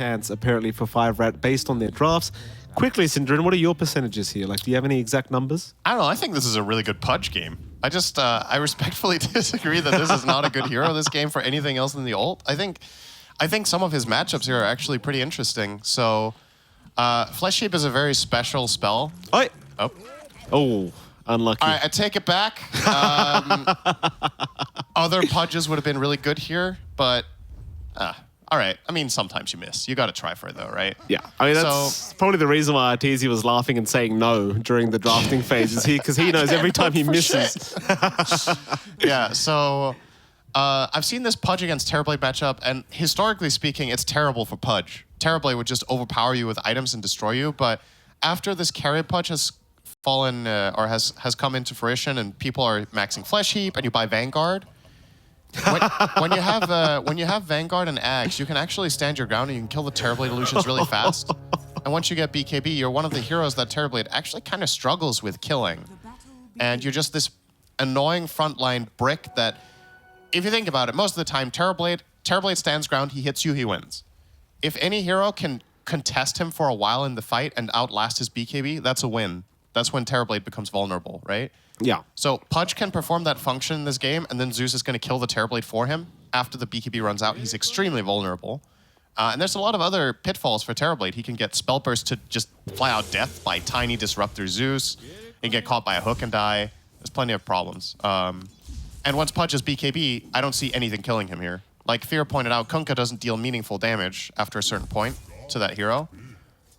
chance, apparently, for 5RAT based on their drafts. Quickly, Syndrin, what are your percentages here? Like, do you have any exact numbers? I don't know. I think this is a really good Pudge game. I respectfully disagree that this is not a good hero, this game, for anything else than the ult. I think some of his matchups here are actually pretty interesting. So, Flesh Heap is a very special spell. Oh, unlucky. All right, I take it back. Other Pudges would have been really good here, but all right. I mean, sometimes you miss. You got to try for it, though, right? Yeah. I mean, that's probably the reason why Arteezy was laughing and saying no during the drafting phase, because he knows every time he misses. Yeah, so I've seen this Pudge against Terrorblade matchup, and historically speaking, it's terrible for Pudge. Terrorblade would just overpower you with items and destroy you, but after this carry Pudge has fallen or has come into fruition and people are maxing Flesh Heap and you buy Vanguard, when you have Vanguard and Axe, you can actually stand your ground and you can kill the Terrorblade illusions really fast. And once you get BKB, you're one of the heroes that Terrorblade actually kind of struggles with killing. And you're just this annoying frontline brick that, if you think about it, most of the time Terrorblade stands ground, he hits you, he wins. If any hero can contest him for a while in the fight and outlast his BKB, that's a win. That's when Terrorblade becomes vulnerable, right? Yeah. So Pudge can perform that function in this game, and then Zeus is going to kill the Terrorblade for him. After the BKB runs out, he's extremely vulnerable. And there's a lot of other pitfalls for Terrorblade. He can get Spell Burst to just fly out death by tiny Disruptor Zeus. He can get caught by a hook and die. There's plenty of problems. And once Pudge is BKB, I don't see anything killing him here. Like Fear pointed out, Kunkka doesn't deal meaningful damage after a certain point to that hero.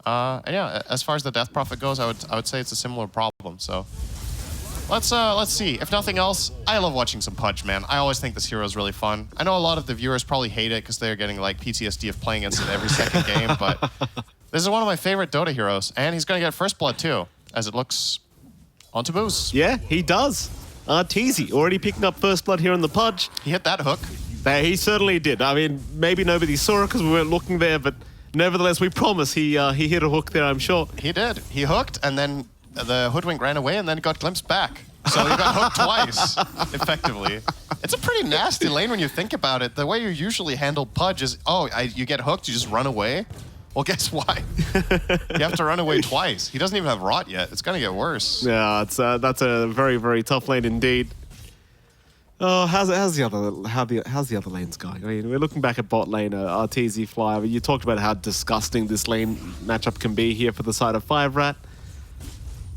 And yeah, as far as the Death Prophet goes, I would say it's a similar problem. So let's see. If nothing else, I love watching some Pudge, man. I always think this hero is really fun. I know a lot of the viewers probably hate it because they're getting like PTSD of playing against it every second game, but this is one of my favorite Dota heroes, and he's gonna get First Blood too, as it looks onto Moose. Yeah, he does. Arteezy already picking up First Blood here on the Pudge. He hit that hook. He certainly did. I mean, maybe nobody saw it because we weren't looking there, but nevertheless, we promise he hit a hook there, I'm sure. He did. He hooked, and then the hoodwink ran away, and then got glimpsed back. So he got hooked twice, effectively. It's a pretty nasty lane when you think about it. The way you usually handle Pudge is, you get hooked, you just run away. Well, guess what? You have to run away twice. He doesn't even have Rot yet. It's going to get worse. Yeah, that's a very, very tough lane indeed. Oh, how's the other lanes going? I mean, we're looking back at bot lane, Arteezy Fly. I mean, you talked about how disgusting this lane matchup can be here for the side of 5RAT.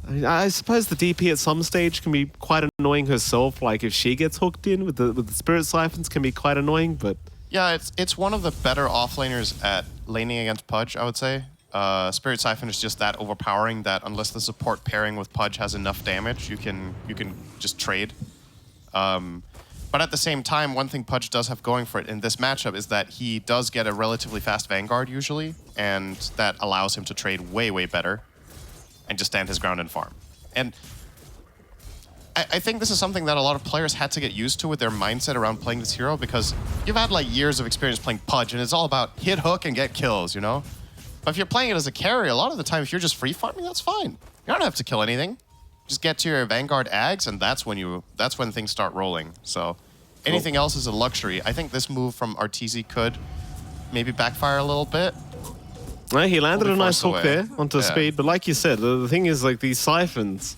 I mean, I suppose the DP at some stage can be quite annoying herself. Like if she gets hooked in with the Spirit Siphons, can be quite annoying. But yeah, it's one of the better offlaners at laning against Pudge, I would say. Spirit Siphon is just that overpowering that unless the support pairing with Pudge has enough damage, you can just trade. But at the same time, one thing Pudge does have going for it in this matchup is that he does get a relatively fast Vanguard usually, and that allows him to trade way, way better and just stand his ground and farm. And I think this is something that a lot of players had to get used to with their mindset around playing this hero, because you've had like years of experience playing Pudge, and it's all about hit hook and get kills, you know? But if you're playing it as a carry, a lot of the time, if you're just free farming, that's fine. You don't have to kill anything. Just get to your Vanguard Ags, and that's when things start rolling. So anything else is a luxury. I think this move from Arteezy could maybe backfire a little bit. Right, he landed a nice hook there onto speed, but like you said, the thing is like these siphons,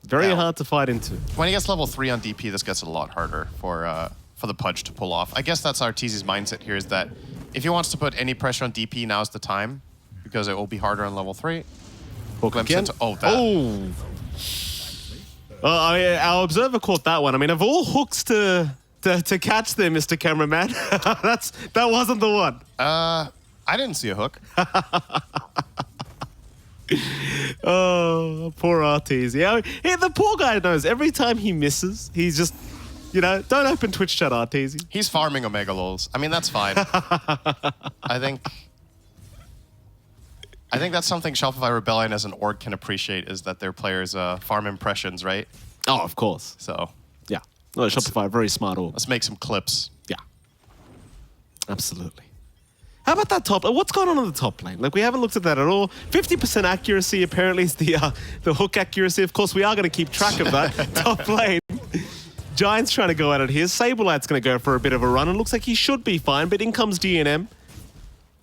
very hard to fight into. When he gets level 3 on DP, this gets a lot harder for the Pudge to pull off. I guess that's Arteezy's mindset here, is that if he wants to put any pressure on DP, now's the time, because it will be harder on level 3. Hook again. Our observer caught that one. I mean, of all hooks to catch there, Mr. Cameraman, that wasn't the one. I didn't see a hook. Oh, poor Arteezy. I mean, the poor guy knows every time he misses, he's just, don't open Twitch chat, Arteezy. He's farming Omega Lols. I mean, that's fine. I think that's something Shopify Rebellion as an org can appreciate, is that their players farm impressions, right? Oh, of course. So, yeah. No, Shopify, very smart org. Let's make some clips. Yeah. Absolutely. How about that top? What's going on the top lane? Like, we haven't looked at that at all. 50% accuracy apparently is the hook accuracy. Of course, we are going to keep track of that. Top lane. Giant's trying to go at it here. Sablelight's going to go for a bit of a run. It looks like he should be fine, but in comes DNM.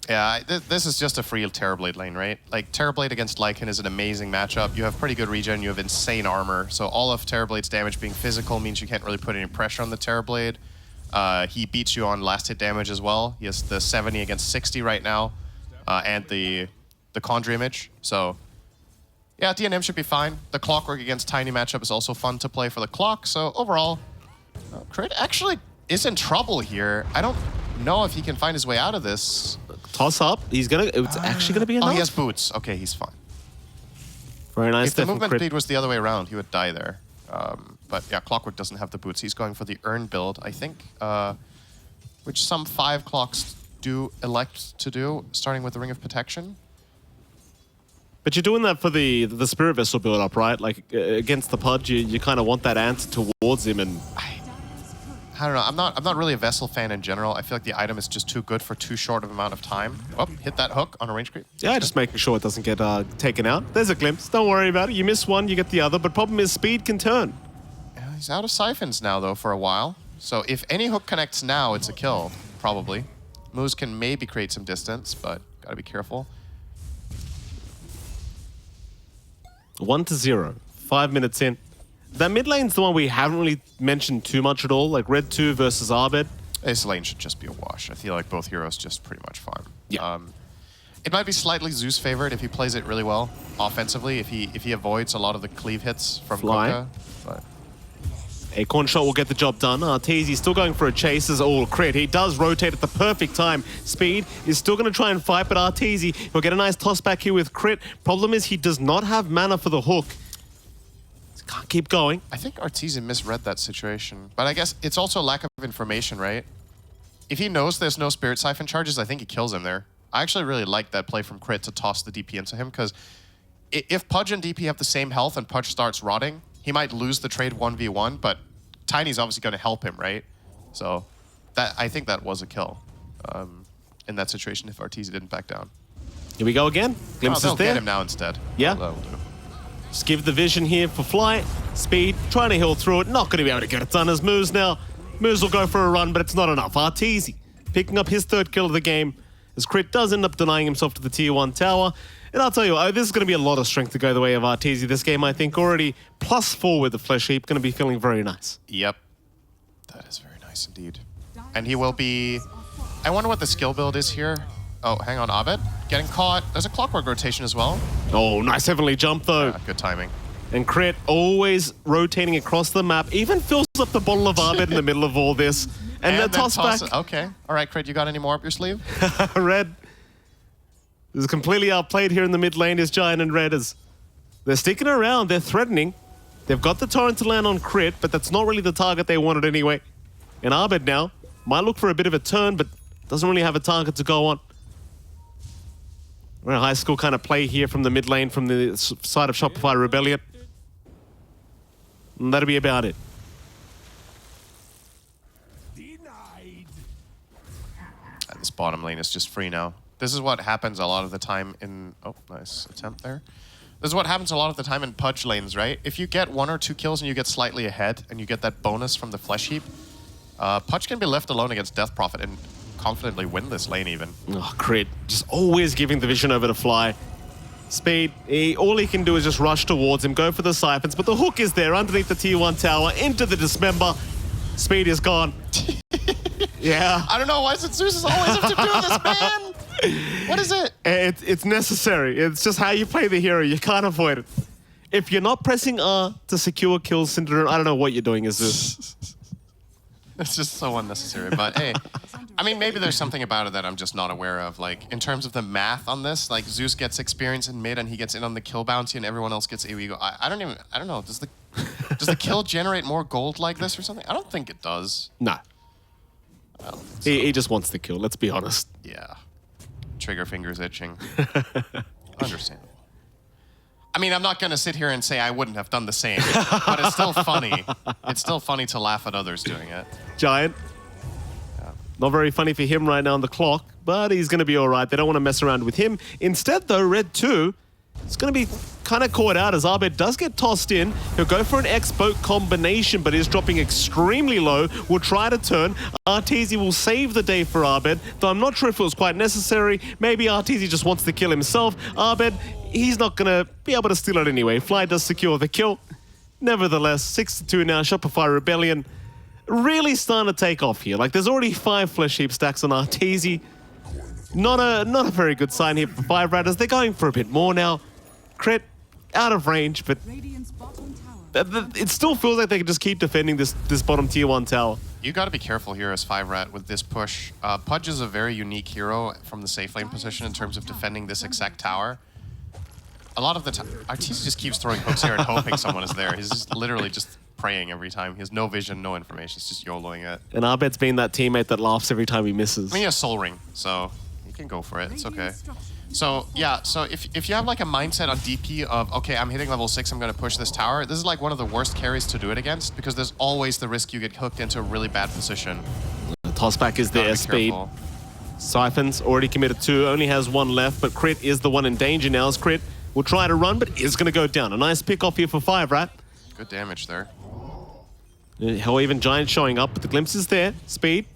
Yeah, this is just a free Terrorblade lane, right? Like, Terrorblade against Lycan is an amazing matchup. You have pretty good regen, you have insane armor. So all of Terrorblade's damage being physical means you can't really put any pressure on the Terrorblade. He beats you on last hit damage as well. He has the 70 against 60 right now, and the Conjure image. So, yeah, DNM should be fine. The Clockwork against Tiny matchup is also fun to play for the Clock. So overall, Crit actually is in trouble here. I don't know if he can find his way out of this. Toss up. It's actually gonna be enough. Oh, he has boots. Okay, he's fine. Very nice. If the movement speed was the other way around, he would die there. But yeah, Clockwork doesn't have the boots. He's going for the Urn build, I think, which some 5 clocks do elect to do, starting with the Ring of Protection. But you're doing that for the Spirit Vessel build up, right? Like against the Pudge, you kind of want that answer towards him, and I don't know. I'm not really a Vessel fan in general. I feel like the item is just too good for too short of amount of time. Oh, hit that hook on a range creep. Yeah, just making sure it doesn't get taken out. There's a glimpse. Don't worry about it. You miss one, you get the other. But problem is, speed can turn. Yeah, he's out of siphons now, though, for a while. So if any hook connects now, it's a kill, probably. Moose can maybe create some distance, but gotta be careful. 1-0. 5 minutes in. That mid lane's the one we haven't really mentioned too much at all, like Red 2 versus Arbed. This lane should just be a wash. I feel like both heroes just pretty much farm. Yeah. It might be slightly Zeus favored if he plays it really well offensively, if he avoids a lot of the cleave hits from Coca. But Acorn shot will get the job done. Arteezy's still going for a chase as all crit. He does rotate at the perfect time. Speed is still going to try and fight, but Arteezy will get a nice toss back here with crit. Problem is he does not have mana for the hook. Can't keep going. I think Arteezy misread that situation, but I guess it's also lack of information, right? If he knows there's no Spirit Siphon charges, I think he kills him there. I actually really like that play from Crit to toss the DP into him, because if Pudge and DP have the same health and Pudge starts rotting, he might lose the trade 1v1, but Tiny's obviously going to help him, right? So I think that was a kill in that situation if Arteezy didn't back down. Here we go again. Glimpses they'll there. Get him now instead. Yeah. That'll do. Just give the vision here for Flight. Speed, trying to heal through it. Not going to be able to get it done as Moose now. Moose will go for a run, but it's not enough. Arteezy picking up his 3rd kill of the game as Crit does end up denying himself to the Tier 1 tower. And I'll tell you, this is going to be a lot of strength to go the way of Arteezy this game, I think. Already +4 with the Flesh Heap. Going to be feeling very nice. Yep. That is very nice indeed. And he will be... I wonder what the skill build is here. Oh, hang on, Abed. Getting caught. There's a Clockwork rotation as well. Oh, nice heavenly jump, though. Yeah, good timing. And Crit always rotating across the map. Even fills up the bottle of Abed in the middle of all this. And the toss back. Okay. All right, Crit, you got any more up your sleeve? Red is completely outplayed here in the mid lane is Giant and Red. They're sticking around. They're threatening. They've got the torrent to land on Crit, but that's not really the target they wanted anyway. And Abed now might look for a bit of a turn, but doesn't really have a target to go on. We're a high school kind of play here from the mid lane from the side of Shopify Rebellion. And that'll be about it. This bottom lane is just free now. This is what happens a lot of the time in... Oh, nice attempt there. This is what happens a lot of the time in Pudge lanes, right? If you get 1 or 2 kills and you get slightly ahead and you get that bonus from the Flesh Heap, Pudge can be left alone against Death Prophet and confidently win this lane even. Oh, Crit. Just always giving the vision over to Fly. Speed, all he can do is just rush towards him, go for the siphons, but the hook is there underneath the Tier 1 tower, into the Dismember. Speed is gone. Yeah. I don't know, why does it Zeus always have to do this, man? What is it? It's necessary. It's just how you play the hero. You can't avoid it. If you're not pressing R to secure kills, Syndrome, I don't know what you're doing as this. It's just so unnecessary, but hey, I mean, maybe there's something about it that I'm just not aware of. Like, in terms of the math on this, like, Zeus gets experience in mid and he gets in on the kill bounty and everyone else gets AoE. I don't know, does the kill generate more gold like this or something? I don't think it does. No. I don't think so. He just wants the kill, let's be honest. Yeah. Trigger fingers itching. Understandable. I mean, I'm not going to sit here and say I wouldn't have done the same, but it's still funny. It's still funny to laugh at others doing it. Giant. Yeah. Not very funny for him right now on the clock, but he's going to be all right. They don't want to mess around with him. Instead, though, Red 2 is going to be kind of caught out as Abed does get tossed in. He'll go for an X-boat combination, but is dropping extremely low. Will try to turn. Arteezy will save the day for Abed, though I'm not sure if it was quite necessary. Maybe Arteezy just wants to kill himself. Abed, he's not going to be able to steal it anyway. Fly does secure the kill. Nevertheless, 6-2 now, Shopify Rebellion. Really starting to take off here. Like, there's already 5 flesh heap stacks on Arteezy. Not a very good sign here for 5RAT as they're going for a bit more now. Crit, out of range, but it still feels like they can just keep defending this bottom tier 1 tower. You got to be careful here as 5RAT with this push. Pudge is a very unique hero from the safe lane position in terms of defending this exact tower. A lot of the time, Arteezy just keeps throwing hooks here and hoping someone is there. He's just literally just praying every time. He has no vision, no information. It's just YOLOing it. And Abed's been that teammate that laughs every time he misses. I mean, he has Soul Ring, so you can go for it. It's okay. So, yeah, so if you have like a mindset on DP of, okay, I'm hitting level 6, I'm going to push this tower, this is like one of the worst carries to do it against because there's always the risk you get hooked into a really bad position. The tossback is there, speed. Siphon's already committed 2, only has 1 left, but Crit is the one in danger now as Crit will try to run, but is going to go down. A nice pick off here for 5RAT. Good damage there. Hell, even Giant showing up, but the glimpse is there. Speed.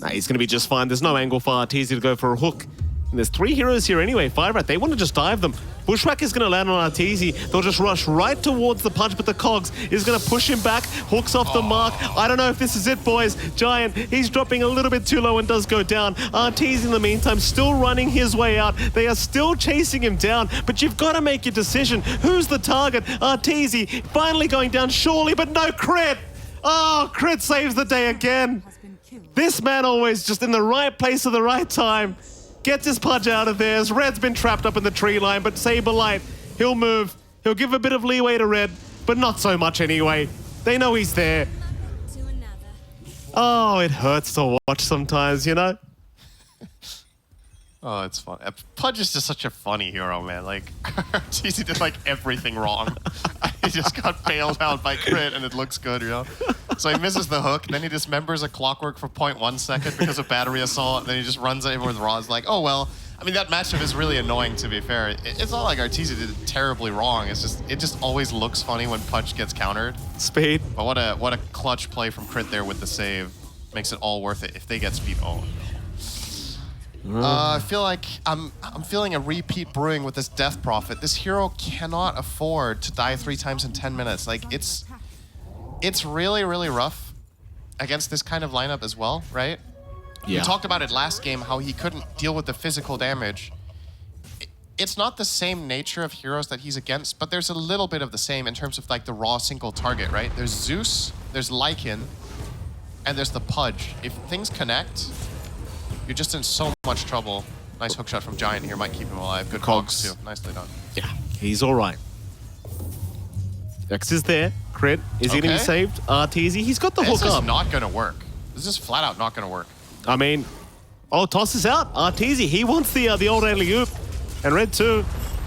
Nah, he's going to be just fine. There's no angle for Arteezy to go for a hook. And there's 3 heroes here anyway. 5RAT, they want to just dive them. Bushwhack is going to land on Arteezy. They'll just rush right towards the punch, but the Cogs is going to push him back. Hooks off the mark. I don't know if this is it, boys. Giant, he's dropping a little bit too low and does go down. Arteezy, in the meantime, still running his way out. They are still chasing him down, but you've got to make your decision. Who's the target? Arteezy finally going down, surely, but no Crit. Oh, Crit saves the day again. This man always just in the right place at the right time. Gets his Pudge out of there. Red's been trapped up in the tree line, but Saberlight, he'll move. He'll give a bit of leeway to Red, but not so much anyway. They know he's there. Oh, it hurts to watch sometimes, you know? Oh, it's fun. Pudge is just such a funny hero, man. Like, Arteezy did like everything wrong. He just got bailed out by Crit, and it looks good, you know? So he misses the hook, then he dismembers a clockwork for 0.1 second because of battery assault, and then he just runs at him with Raw. It's like, oh, well. I mean, that matchup is really annoying, to be fair. It's not like Arteezy did it terribly wrong. It's just, it just always looks funny when Pudge gets countered. Speed. But what a clutch play from Crit there with the save. Makes it all worth it if they get speed. Oh, no. I feel like I'm feeling a repeat brewing with this Death Prophet. This hero cannot afford to die 3 times in 10 minutes. Like, it's really, really rough against this kind of lineup as well, right? Yeah. We talked about it last game, how he couldn't deal with the physical damage. It's not the same nature of heroes that he's against, but there's a little bit of the same in terms of like the raw single target, right? There's Zeus, there's Lycan, and there's the Pudge. If things connect, you're just in so much trouble. Nice hookshot from Giant here, might keep him alive. Good Cogs too, nicely done. Yeah, he's all right. X is there. Crit, is he going to be saved? Arteezy, he's got the hook up. This is not going to work. This is flat out not going to work. I mean, oh, toss is out. Arteezy, he wants the old alley-oop. And Red too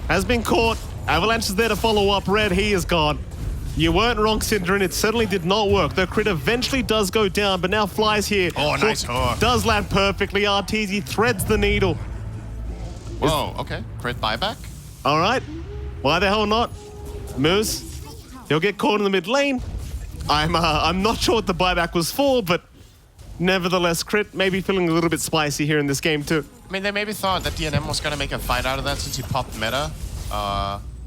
has been caught. Avalanche is there to follow up. Red, he is gone. You weren't wrong, Syndrin. It certainly did not work. The Crit eventually does go down, but now Flies here. Oh, nice hook. Does land perfectly. Arteezy threads the needle. Whoa, okay. Crit buyback? All right. Why the hell not? Moose, he'll get caught in the mid lane. I'm not sure what the buyback was for, but nevertheless, Crit may be feeling a little bit spicy here in this game too. I mean, they maybe thought that DNM was going to make a fight out of that since he popped meta.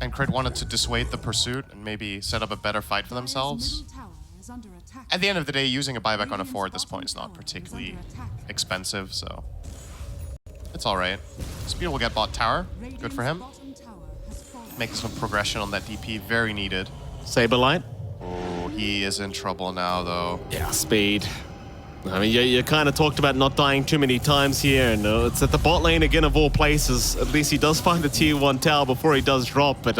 And Crit wanted to dissuade the pursuit and maybe set up a better fight for themselves. At the end of the day, using a buyback on a 4 at this point is not particularly expensive, so it's all right. Speed will get bot tower. Good for him. Making some progression on that DP. Very needed. Saberlight. Oh, he is in trouble now, though. Yeah, Speed. I mean, you kind of talked about not dying too many times here, and it's at the bot lane again of all places. At least he does find the tier 1 tower before he does drop, but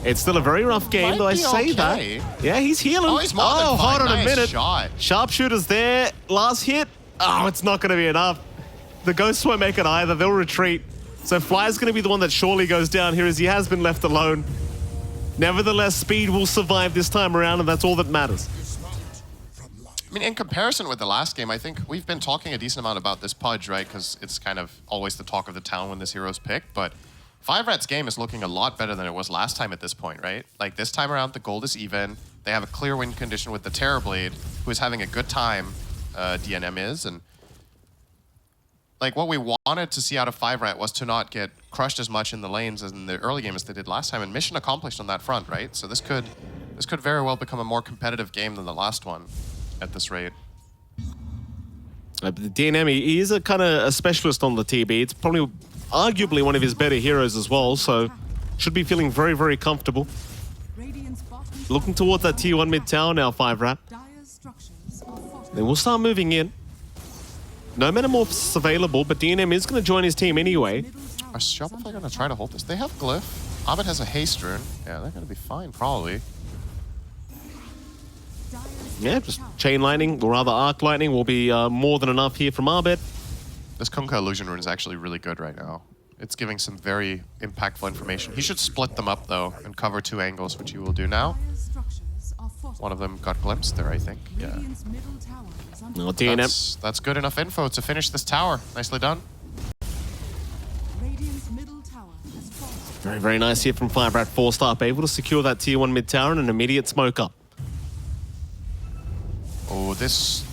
it's still a very rough game, though I say that. Yeah, he's healing. Oh, he's more than fine. Hold on a minute. Shot. Sharpshooter's there. Last hit. Oh, it's not going to be enough. The Ghosts won't make it either. They'll retreat. So Fly's going to be the one that surely goes down here as he has been left alone. Nevertheless, Speed will survive this time around, and that's all that matters. I mean, in comparison with the last game, I think we've been talking a decent amount about this Pudge, right? Because it's kind of always the talk of the town when this hero's picked. But 5RAT's game is looking a lot better than it was last time at this point, right? Like this time around, the gold is even. They have a clear win condition with the Terrorblade, who is having a good time, DNM is. And like what we wanted to see out of 5RAT was to not get crushed as much in the lanes as in the early game as they did last time. And mission accomplished on that front, right? So this could very well become a more competitive game than the last one at this rate. The DNM, he is a kind of a specialist on the TB. It's probably arguably one of his better heroes as well, so should be feeling very, very comfortable. Looking towards that tier 1 mid tower now, 5RAT. Then we'll start moving in. No Metamorphs available, but DNM is going to join his team anyway. Are Shopify going to try to hold this? They have Glyph. Abed has a haste rune. Yeah, they're going to be fine, probably. Yeah, just chain lightning, or rather arc lightning, will be more than enough here from Abed. This Kunkka illusion rune is actually really good right now. It's giving some very impactful information. He should split them up though and cover 2 angles, which he will do now. One of them got glimpsed there, I think. Yeah. No, DNM. That's good enough info to finish this tower. Nicely done. Very, very nice here from 5RATFORCESTAFF, able to secure that tier 1 mid tower and an immediate smoke up. Oh, this...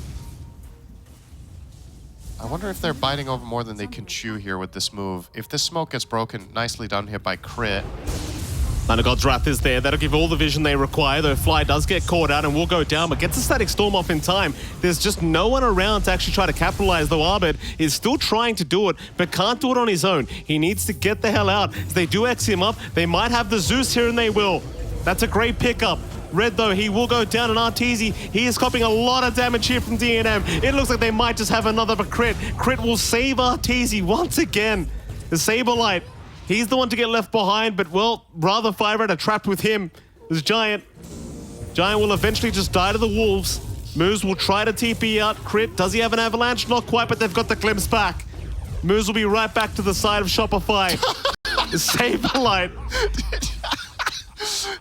I wonder if they're biting over more than they can chew here with this move. If this smoke gets broken, nicely done here by Crit. Thunder God's Wrath is there. That'll give all the vision they require, though Fly does get caught out and will go down, but gets a Static Storm off in time. There's just no one around to actually try to capitalize, though Abed is still trying to do it, but can't do it on his own. He needs to get the hell out. As they do X him up, they might have the Zeus here, and they will. That's a great pickup. Red, though, he will go down, and Arteezy, he is copying a lot of damage here from DNM. It looks like they might just have another Crit. Crit will save Arteezy once again. The Saberlight, he's the one to get left behind, but, well, rather 5RAT are trapped with him. This Giant. Giant will eventually just die to the wolves. Moose will try to TP out. Crit, does he have an avalanche? Not quite, but they've got the glimpse back. Moose will be right back to the side of Shopify. The Saberlight.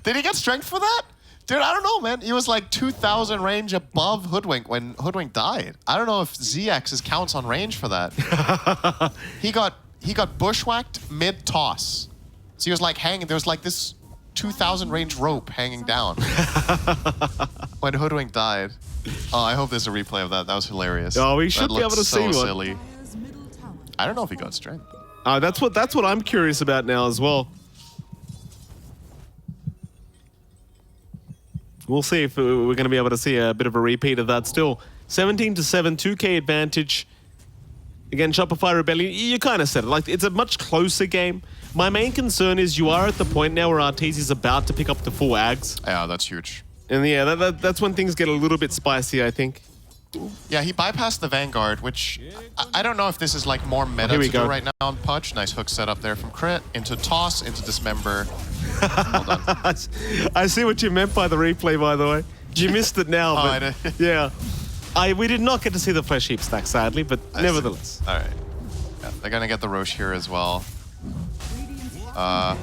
Did he get strength for that? Dude, I don't know, man. He was like 2,000 range above Hoodwink when Hoodwink died. I don't know if ZX's counts on range for that. He got bushwhacked mid-toss. So he was like hanging. There was like this 2,000 range rope hanging down when Hoodwink died. Oh, I hope there's a replay of that. That was hilarious. Oh, we should that be able to so see one. Silly. I don't know if he got strength. That's what I'm curious about now as well. We'll see if we're going to be able to see a bit of a repeat of that still. 17-7, 2K advantage. Again, Shopify Rebellion, you kind of said it. Like, it's a much closer game. My main concern is you are at the point now where Arteezy's about to pick up the full Ags. Yeah, that's huge. And yeah, that's when things get a little bit spicy, I think. Yeah, he bypassed the Vanguard, which I don't know if this is like more meta to do right now on Pudge. Nice hook set up there from Crit into Toss, into Dismember. Well done. I see what you meant by the replay, by the way. You missed it now, but I did. Yeah. We did not get to see the Flesh Heap stack, sadly, but nevertheless. All right. Yeah, they're going to get the Roche here as well.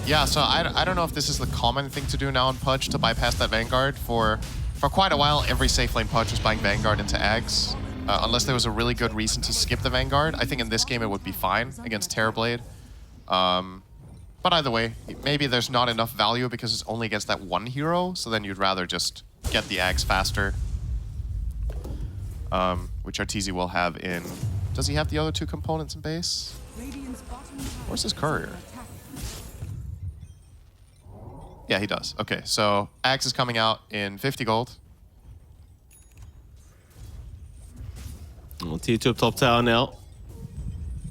Yeah, so I don't know if this is the common thing to do now on Pudge to bypass that Vanguard. For quite a while, every safe lane Pudge was buying Vanguard into Ags. Unless there was a really good reason to skip the Vanguard. I think in this game it would be fine against Terrorblade. But either way, maybe there's not enough value because it's only against that one hero, so then you'd rather just get the Ags faster. Which Arteezy will have in... Does he have the other 2 components in base? Where's his courier? Yeah, he does. Okay, so Ags is coming out in 50 gold. Well, tier 2 up top tower now.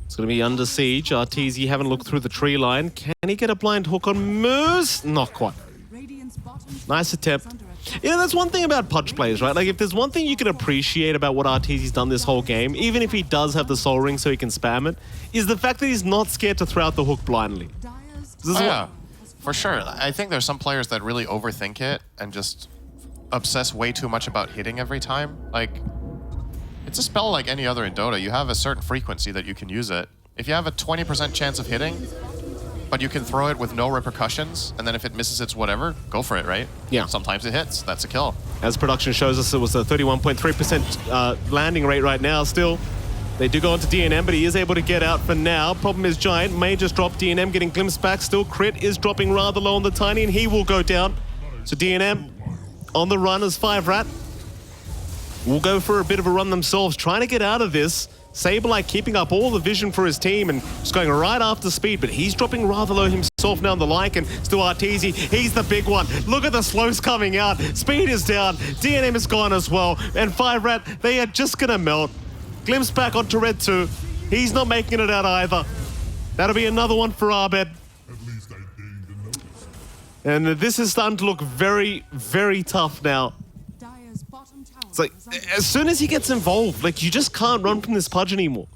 It's going to be under siege. Arteezy haven't looked through the tree line. Can he get a blind hook on Moose? Not quite. Nice attempt. You know, that's one thing about Pudge players, right? Like, if there's one thing you can appreciate about what Arteezy's done this whole game, even if he does have the Soul Ring so he can spam it, is the fact that he's not scared to throw out the hook blindly. Yeah, for sure. I think there's some players that really overthink it and just obsess way too much about hitting every time. Like, it's a spell like any other in Dota. You have a certain frequency that you can use it. If you have a 20% chance of hitting, but you can throw it with no repercussions, and then if it misses, it's whatever, go for it, right? Yeah. Sometimes it hits. That's a kill. As production shows us, it was a 31.3% landing rate right now still. They do go onto DNM, but he is able to get out for now. Problem is Giant may just drop DNM, getting glimpsed back. Still, Crit is dropping rather low on the Tiny, and he will go down. So DNM on the run as 5RAT will go for a bit of a run themselves, trying to get out of this. Saberlight keeping up all the vision for his team and just going right after Speed, but he's dropping rather low himself now on the like, and still Arteezy, he's the big one. Look at the slows coming out. Speed is down, DNM is gone as well, and 5RAT, they are just gonna melt. Glimpse back onto Red 2. He's not making it out either. That'll be another one for Abed. And this is starting to look very, very tough now. It's like, as soon as he gets involved, like, you just can't run from this Pudge anymore.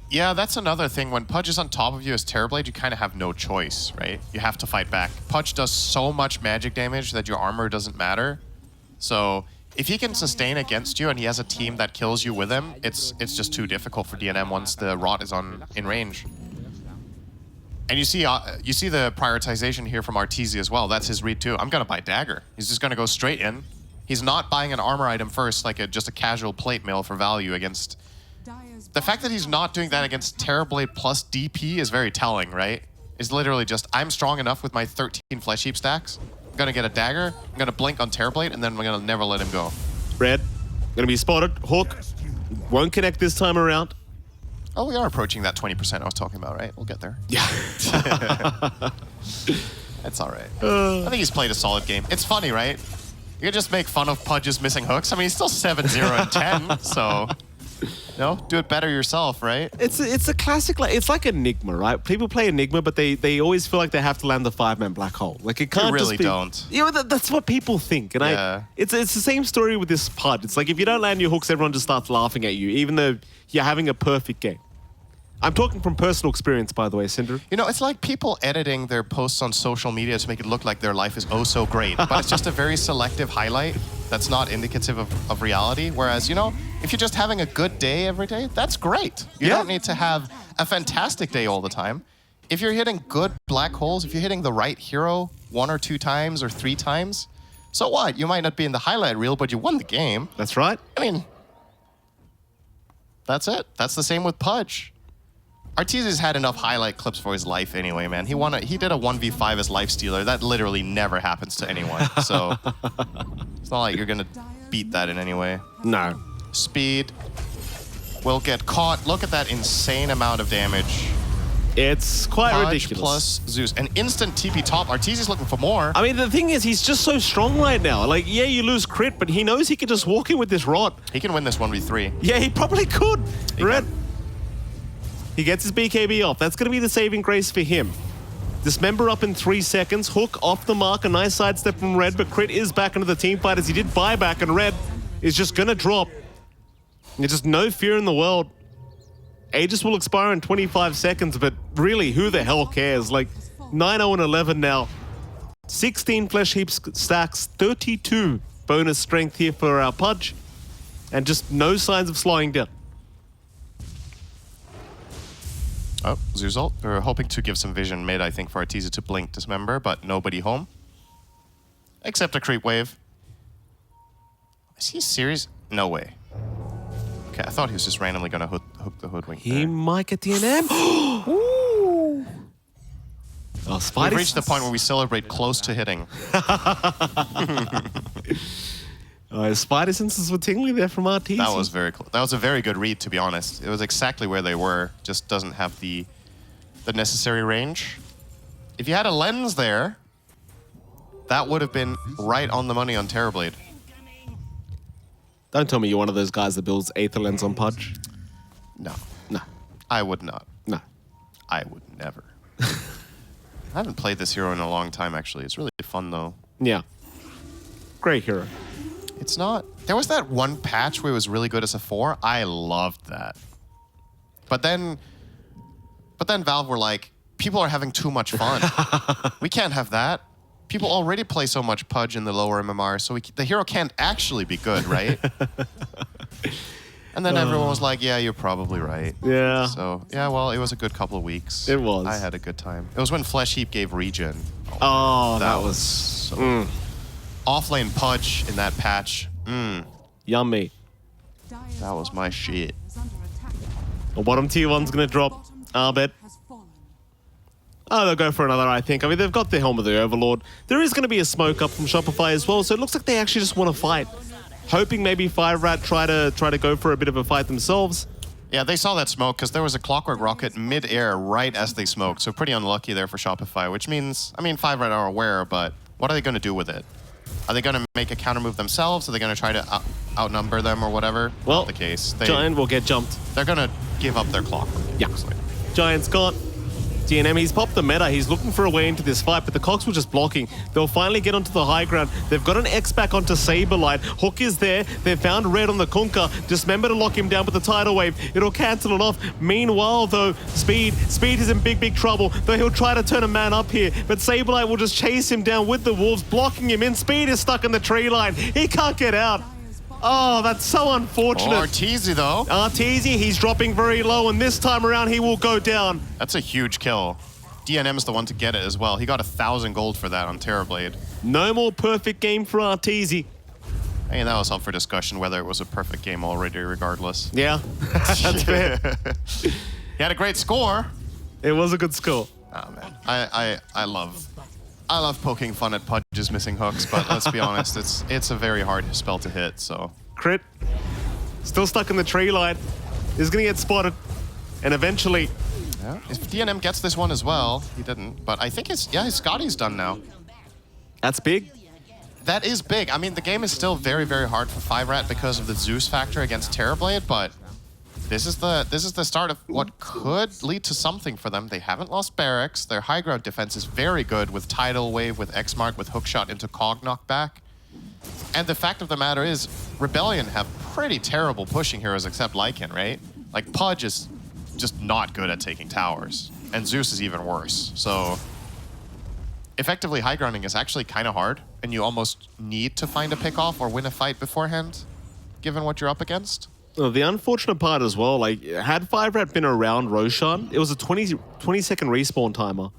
Yeah, that's another thing. When Pudge is on top of you as Terrorblade, you kind of have no choice, right? You have to fight back. Pudge does so much magic damage that your armor doesn't matter. So if he can sustain against you and he has a team that kills you with him, it's just too difficult for DNM once the Rot is in range. And you see the prioritization here from Arteezy as well. That's his read too. I'm gonna buy Dagger. He's just gonna go straight in. He's not buying an armor item first, like just a casual plate mail for value against... The fact that he's not doing that against Terrorblade plus DP is very telling, right? It's literally just, I'm strong enough with my 13 Flesh Heap stacks. I'm gonna get a Dagger, I'm gonna blink on Terrorblade, and then I'm gonna never let him go. Red, gonna be spotted. Hook, won't connect this time around. Oh, we are approaching that 20% I was talking about, right? We'll get there. Yeah. That's all right. I think he's played a solid game. It's funny, right? You can just make fun of Pudge's missing hooks. I mean, he's still 7-0 and 10, so... do it better yourself, right? It's a classic, like, it's like Enigma, right? People play Enigma, but they always feel like they have to land the 5-man black hole. Like, it can't really just be... don't. Yeah, that's what people think. And Yeah. it's the same story with this Pud. It's like, if you don't land your hooks, everyone just starts laughing at you, even though you're having a perfect game. I'm talking from personal experience, by the way, Cinder. You know, it's like people editing their posts on social media to make it look like their life is oh so great, but it's just a very selective highlight that's not indicative of reality. Whereas, you know, if you're just having a good day every day, that's great. You don't need to have a fantastic day all the time. If you're hitting good black holes, if you're hitting the right hero 1 or 2 times or 3 times, so what? You might not be in the highlight reel, but you won the game. That's right. I mean, that's it. That's the same with Pudge. Arteezy's had enough highlight clips for his life anyway, man. He did a 1v5 as Lifestealer. That literally never happens to anyone. So it's not like you're gonna beat that in any way. No. Speed will get caught. Look at that insane amount of damage. It's quite Pudge ridiculous. plus Zeus. An instant TP top. Arteezy's looking for more. I mean, the thing is, he's just so strong right now. Like, yeah, you lose Crit, but he knows he can just walk in with this Rod. He can win this 1v3. Yeah, he probably could. Red. can. He gets his BKB off. That's going to be the saving grace for him. Dismember up in 3 seconds. Hook off the mark. A nice sidestep from Red, but Crit is back into the team fight as he did buyback, and Red is just going to drop. There's just no fear in the world. Aegis will expire in 25 seconds, but really, who the hell cares? Like, 9-0 and 11 now. 16 Flesh Heap stacks, 32 bonus strength here for our Pudge, and just no signs of slowing down. Oh, Zuzult. We're hoping to give some vision mid, I think, for Arteezy to blink Dismember, but nobody home. Except a creep wave. Is he serious? No way. Okay, I thought he was just randomly going to hook the hoodwink. He might get the NM. Ooh. Oh, Spidey. We've reached the point where we celebrate close to hitting. Spider senses were tingling there from Arteezy. That was very close. That was a very good read, to be honest. It was exactly where they were. Just doesn't have the necessary range. If you had a lens there, that would have been right on the money on Terrorblade. Don't tell me you're one of those guys that builds Aether Lens on Pudge. No. No. I would not. No. I would never. I haven't played this hero in a long time, actually. It's really fun, though. Yeah. Great hero. It's not... There was that one patch where it was really good as a 4. I loved that. But then Valve were like, people are having too much fun. We can't have that. People already play so much Pudge in the lower MMR, so the hero can't actually be good, right? And then everyone was like, yeah, you're probably right. Yeah. So, yeah, well, it was a good couple of weeks. It was. I had a good time. It was when Flesh Heap gave regen. Oh, that was... so... Offlane Pudge in that patch. Yummy. That was my shit. A bottom tier one's going to drop. I'll bet. Oh, they'll go for another, I think. I mean, they've got the Helm of the Overlord. There is going to be a smoke up from Shopify as well, so it looks like they actually just want to fight. Hoping maybe 5RAT try to go for a bit of a fight themselves. Yeah, they saw that smoke because there was a clockwork rocket mid-air right as they smoked, so pretty unlucky there for Shopify, which means, I mean, 5RAT are aware, but what are they going to do with it? Are they going to make a counter move themselves? Are they going to try to outnumber them or whatever? Well, not the case. Giant will get jumped. They're going to give up their clockwork. Yeah. Giant's got DNM. He's popped the meta. He's looking for a way into this fight, but the Cox were just blocking. They'll finally get onto the high ground. They've got an X back onto Saberlight. Hook is there. They've found red on the Kunkka. Dismember to lock him down with the tidal wave. It'll cancel it off. Meanwhile, though, Speed is in big trouble. Though he'll try to turn a man up here, but Saberlight will just chase him down with the wolves, blocking him in. Speed is stuck in the tree line. He can't get out. Oh, that's so unfortunate. Arteezy, though. Arteezy, he's dropping very low, and this time around he will go down. That's a huge kill. DNM's the one to get it as well. He got 1,000 gold for that on Terrorblade. No more perfect game for Arteezy. Hey, that was up for discussion whether it was a perfect game already, regardless. Yeah, that's fair. He had a great score. It was a good score. Oh, man. I love poking fun at Pudge's missing hooks, but let's be honest, it's a very hard spell to hit, so. Crit. Still stuck in the tree line. Is going to get spotted. And eventually... Yeah. If DNM gets this one as well, he didn't, but I think his Scotty's done now. That's big. That is big. I mean, the game is still very, very hard for 5RAT because of the Zeus factor against Terrorblade, but this is the start of what could lead to something for them. They haven't lost barracks. Their high ground defense is very good with Tidal Wave, with X-Mark, with Hookshot into Cog knockback. And the fact of the matter is, Rebellion have pretty terrible pushing heroes except Lycan, right? Like, Pudge is just not good at taking towers, and Zeus is even worse. So, effectively, high grounding is actually kind of hard, and you almost need to find a pick-off or win a fight beforehand, given what you're up against. Well, the unfortunate part as well, like, had 5RAT been around Roshan, it was a 20-second respawn timer.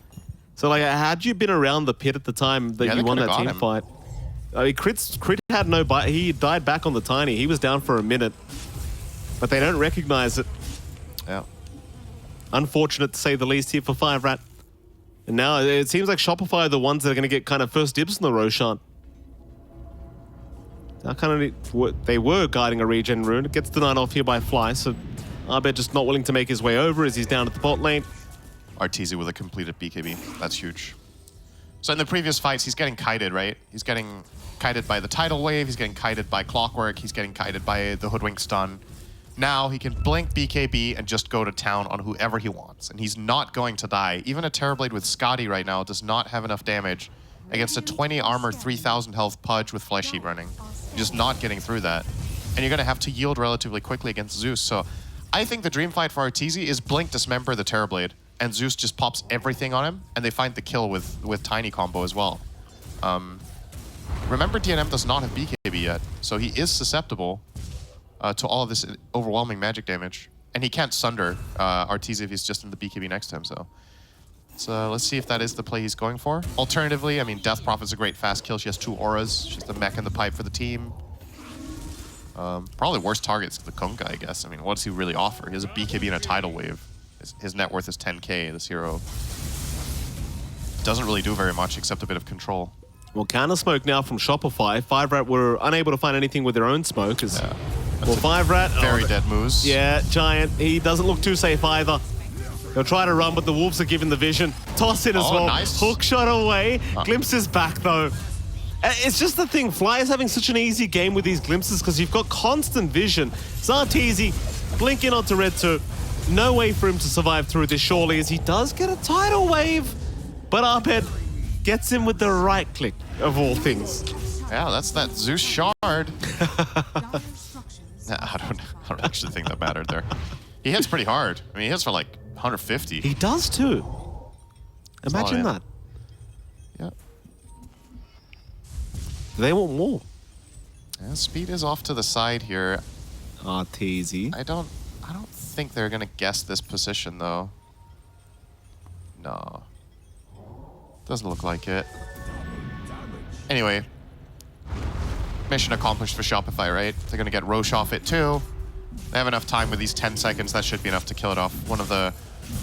So, like, had you been around the pit at the time that you won that team fight, I mean, Crit had no bite. He died back on the Tiny. He was down for a minute, but they don't recognize it. Yeah. Unfortunate to say the least here for 5RAT. And now it seems like Shopify are the ones that are going to get kind of first dibs on the Roshan. Now they were guiding a regen rune. It gets denied off here by Fly, so Abed just not willing to make his way over as he's down at the bot lane. Arteezy with a completed BKB. That's huge. So in the previous fights, he's getting kited, right? He's getting kited by the tidal wave, he's getting kited by clockwork, he's getting kited by the hoodwink stun. Now he can blink BKB and just go to town on whoever he wants, and he's not going to die. Even a Terrorblade with Scotty right now does not have enough damage against a 20 armor, 3,000 health Pudge with Flesh Heat running. Just not getting through that. And you're going to have to yield relatively quickly against Zeus. So I think the dream fight for Arteezy is blink, dismember the Terrorblade, and Zeus just pops everything on him, and they find the kill with Tiny combo as well. Remember, DNM does not have BKB yet, so he is susceptible to all of this overwhelming magic damage. And he can't sunder Arteezy if he's just in the BKB next to him, so let's see if that is the play he's going for. Alternatively, I mean, Death Prophet's a great fast kill. She has 2 auras. She's the mech in the pipe for the team. Probably worst target's the Kunkka, I guess. I mean, what does he really offer? He has a BKB and a tidal wave. His net worth is 10k, this hero. Doesn't really do very much except a bit of control. Well, counter smoke now from Shopify. 5RAT were unable to find anything with their own smoke. Well, 5RAT... Very dead moose. Yeah, Giant. He doesn't look too safe either. He'll try to run, but the Wolves are given the vision. Toss in as well. Nice. Hook shot away. Glimpses back, though. It's just the thing. Fly is having such an easy game with these glimpses because you've got constant vision. Zarteezy blinking onto Red 2. No way for him to survive through this, surely, as he does get a tidal wave. But Arped gets him with the right click, of all things. Yeah, that's that Zeus shard. I don't actually think that mattered there. He hits pretty hard. I mean, he hits for like 150. He does too. Imagine that. Yeah. They want more. Yeah, speed is off to the side here. Arteezy. I don't think they're gonna guess this position though. No. Doesn't look like it. Anyway. Mission accomplished for Shopify, right? They're gonna get Roche off it too. They have enough time with these 10 seconds. That should be enough to kill it off. One of the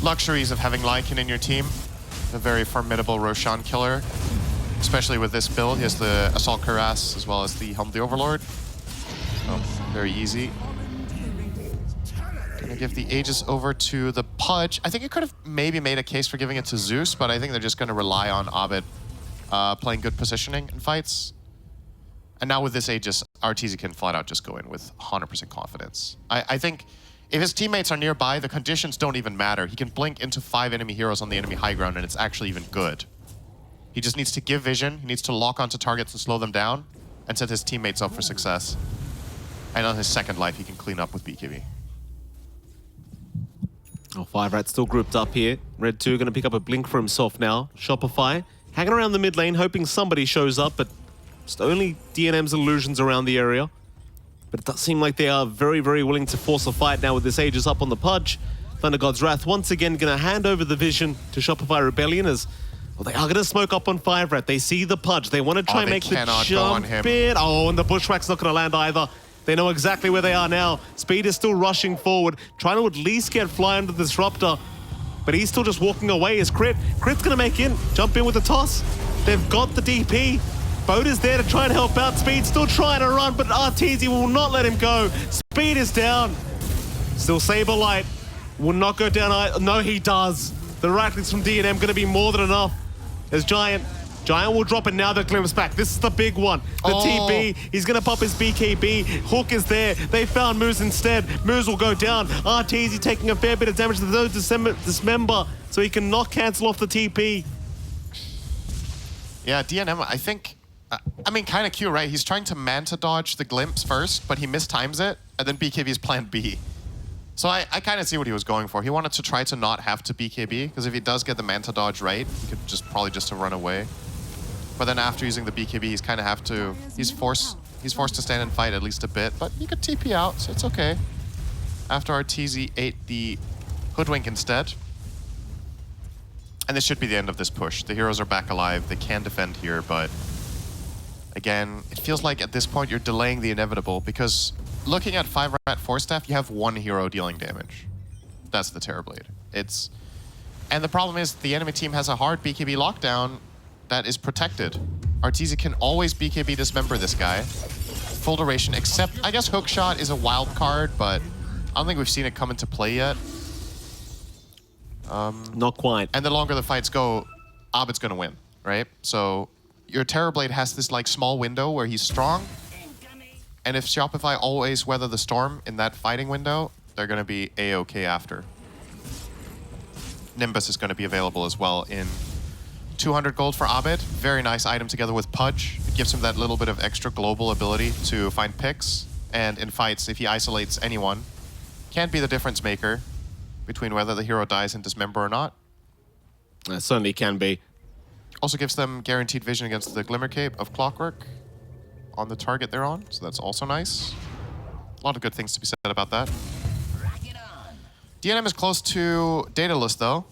luxuries of having Lycan in your team. A very formidable Roshan killer. Especially with this build. He has the Assault Cuirass as well as the Helm of the Overlord. So, very easy. Gonna give the Aegis over to the Pudge. I think it could have maybe made a case for giving it to Zeus, but I think they're just gonna rely on Abed playing good positioning in fights. And now with this Aegis, RTZ can flat out just go in with 100% confidence. I think if his teammates are nearby, the conditions don't even matter. He can blink into 5 enemy heroes on the enemy high ground and it's actually even good. He just needs to give vision, he needs to lock onto targets and slow them down, and set his teammates up for success. And on his second life, he can clean up with BKB. Oh, 5RAT still grouped up here. Red 2 going to pick up a blink for himself now. Shopify hanging around the mid lane, hoping somebody shows up, but just only DNM's illusions around the area. But it does seem like they are very, very willing to force a fight now with this Aegis up on the Pudge. Thunder God's Wrath once again going to hand over the vision to Shopify Rebellion as well, they are going to smoke up on 5RAT. They see the Pudge. They want to try and make the jump in. Oh, and the Bushwhack's not going to land either. They know exactly where they are now. Speed is still rushing forward, trying to at least get Fly under the Disruptor. But he's still just walking away as Crit's going to make in, jump in with the toss. They've got the DP. Boat is there to try and help out. Speed still trying to run, but RTZ will not let him go. Speed is down. Still Saberlight will not go down. No, he does. The right clicks from DNM going to be more than enough. As Giant will drop it now that Glimpse back. This is the big one. The TP, he's going to pop his BKB. Hook is there. They found Moose instead. Moose will go down. RTZ taking a fair bit of damage to those dismember, so he can not cancel off the TP. Yeah, DNM, I think, I mean, kind of cute, right? He's trying to Manta dodge the Glimpse first, but he mistimes it, and then BKB's plan B. So I kind of see what he was going for. He wanted to try to not have to BKB, because if he does get the Manta dodge right, he could just probably just run away. But then after using the BKB, he's kind of have to, he's forced to stand and fight at least a bit, but he could TP out, so it's okay. After RTZ ate the Hoodwink instead. And this should be the end of this push. The heroes are back alive, they can defend here, but again, it feels like at this point you're delaying the inevitable, because looking at 5RATFORCESTAFF, you have one hero dealing damage. That's the Terrorblade. And the problem is the enemy team has a hard BKB lockdown that is protected. RTZ can always BKB dismember this guy. Full duration, except I guess Hookshot is a wild card, but I don't think we've seen it come into play yet. Not quite. And the longer the fights go, Abed's gonna win, right? So your Terrorblade has this like small window where he's strong, and if Shopify always weather the storm in that fighting window, they're gonna be A-okay after. Nimbus is gonna be available as well in 200 gold for Abed. Very nice item together with Pudge. It gives him that little bit of extra global ability to find picks, and in fights, if he isolates anyone, can be the difference maker between whether the hero dies in Dismember or not. It certainly can be. Also gives them guaranteed vision against the Glimmer Cape of Clockwork on the target they're on, so that's also nice. A lot of good things to be said about that. DNM is close to Daedalus though.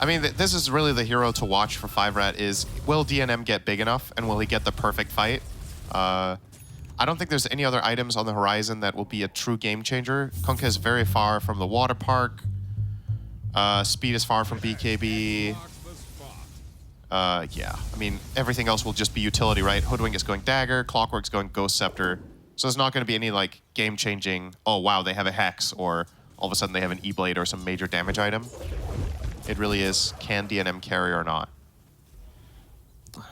I mean, this is really the hero to watch for 5RAT is, will DNM get big enough and will he get the perfect fight? I don't think there's any other items on the horizon that will be a true game changer. Kunkka is very far from the water park. Speed is far from BKB. Yeah, I mean, everything else will just be utility, right? Hoodwink is going Dagger, Clockwork's going Ghost Scepter. So there's not going to be any like game-changing, oh wow, they have a Hex, or all of a sudden they have an E-Blade or some major damage item. It really is, can DNM carry or not?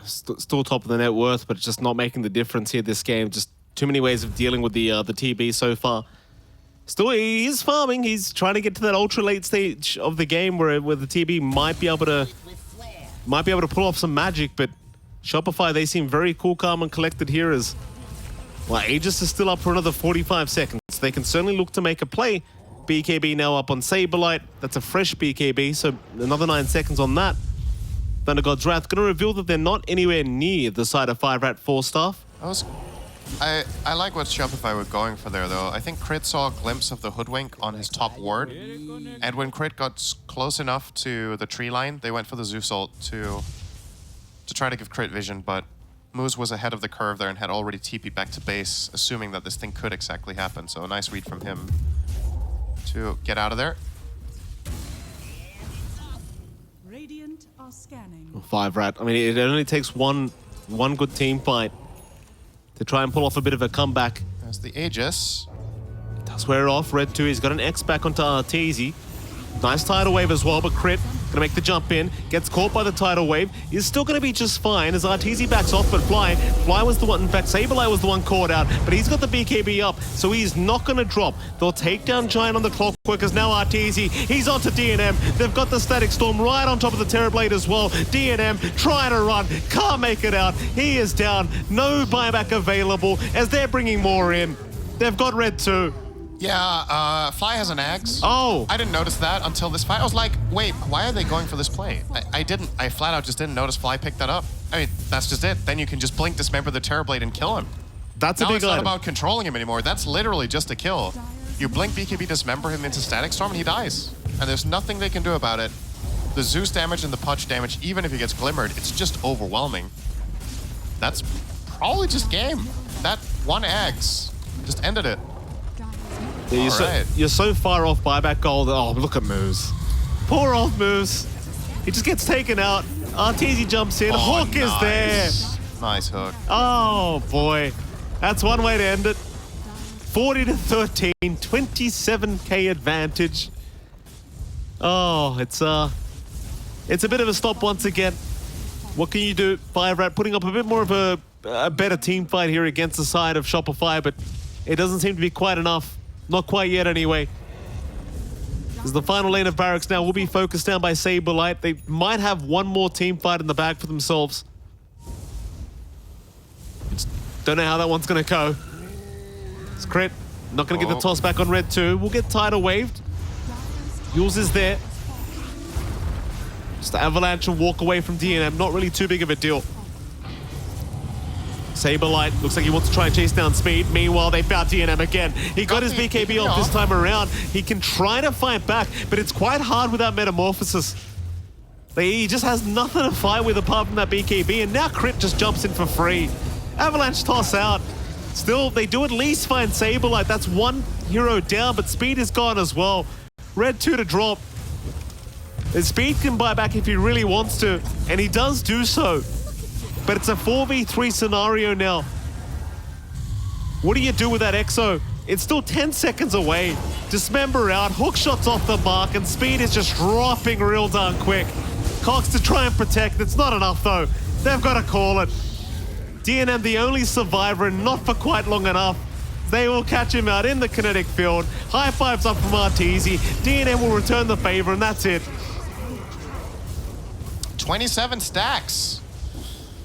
Still top of the net worth, but just not making the difference here this game. Just too many ways of dealing with the TB so far. Still, he's farming. He's trying to get to that ultra late stage of the game where the TB might be able to pull off some magic. But Shopify, they seem very cool, calm, and collected here. As well, Aegis is still up for another 45 seconds. They can certainly look to make a play. BKB now up on Saberlight. That's a fresh BKB, so another 9 seconds on that. Thunder God's Wrath going to reveal that they're not anywhere near the side of 5RATFORCESTAFF. I like what Shopify were going for there, though. I think Crit saw a glimpse of the Hoodwink on his top ward, and when Crit got close enough to the tree line, they went for the Zeus ult to try to give Crit vision, but Moose was ahead of the curve there and had already TP'd back to base, assuming that this thing could exactly happen. So a nice read from him to get out of there. Radiant are scanning. 5RAT. I mean, it only takes one good team fight to try and pull off a bit of a comeback. As the Aegis. Does wear off. Red 2, he's got an X back onto Arteezy. Nice tidal wave as well, but Crit gonna make the jump in. Gets caught by the tidal wave. Is still gonna be just fine as Arteezy backs off, but Fly was the one, in fact, Sableye was the one caught out, but he's got the BKB up, so he's not gonna drop. They'll take down Giant on the clockwork as now Arteezy, he's onto DNM. They've got the Static Storm right on top of the Terrorblade as well. DNM trying to run, can't make it out. He is down, no buyback available as they're bringing more in. They've got Red 2. Yeah, Fly has an Axe. Oh. I didn't notice that until this fight. I was like, wait, why are they going for this play? I flat out just didn't notice Fly picked that up. I mean, that's just it. Then you can just blink, dismember the Terrorblade and kill him. That's now a big it's not item. about controlling him anymore. That's literally just a kill. You blink BKB, dismember him into Static Storm and he dies. And there's nothing they can do about it. The Zeus damage and the Pudge damage, even if he gets glimmered, it's just overwhelming. That's probably just game. That one Axe just ended it. Yeah, you're so far off buyback gold. Oh, look at Moose. Poor old Moose. He just gets taken out. Arteezy jumps in. Oh, Hook is there. Nice hook. Oh, boy. That's one way to end it. 40-13, 27k advantage. Oh, it's a bit of a stop once again. What can you do? 5RAT putting up a bit more of a better team fight here against the side of Shopify, but it doesn't seem to be quite enough. Not quite yet, anyway. As the final lane of Barracks now will be focused down by Saberlight. They might have one more team fight in the bag for themselves. Just don't know how that one's going to go. It's Crit. Not going to get the toss back on Red 2. We'll get tidal waved. Yules is there. Just the avalanche and walk away from DNM. Not really too big of a deal. Saberlight looks like he wants to try and chase down Speed. Meanwhile, they found DNM again. He got his BKB off this time around. He can try to fight back, but it's quite hard without Metamorphosis. He just has nothing to fight with apart from that BKB, and now Crit just jumps in for free. Avalanche toss out. Still, they do at least find Saberlight. That's one hero down, but Speed is gone as well. Red 2 to drop. And Speed can buy back if he really wants to, and he does do so. But it's a 4v3 scenario now. What do you do with that Exo? It's still 10 seconds away. Dismember out, hook shots off the mark, and Speed is just dropping real darn quick. Cox to try and protect. It's not enough though. They've got to call it. DNM the only survivor, and not for quite long enough. They will catch him out in the kinetic field. High fives up from Arteezy. DNM will return the favor, and that's it. 27 stacks.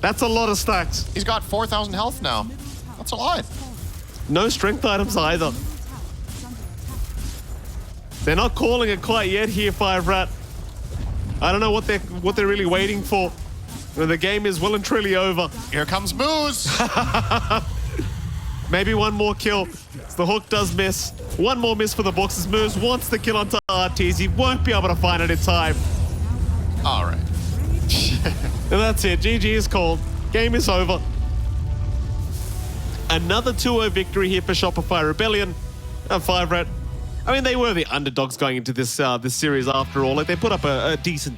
That's a lot of stacks. He's got 4,000 health now. That's a lot. No strength items either. They're not calling it quite yet here, 5RAT. I don't know what they're really waiting for. The game is well and truly over. Here comes Moose. Maybe one more kill. The hook does miss. One more miss for the boxes. Moose wants the kill onto Arteezy. Won't be able to find it in time. All right. And that's it. GG is called. Game is over. Another 2-0 victory here for Shopify Rebellion. 5RAT. I mean, they were the underdogs going into this this series after all. Like, they put up a decent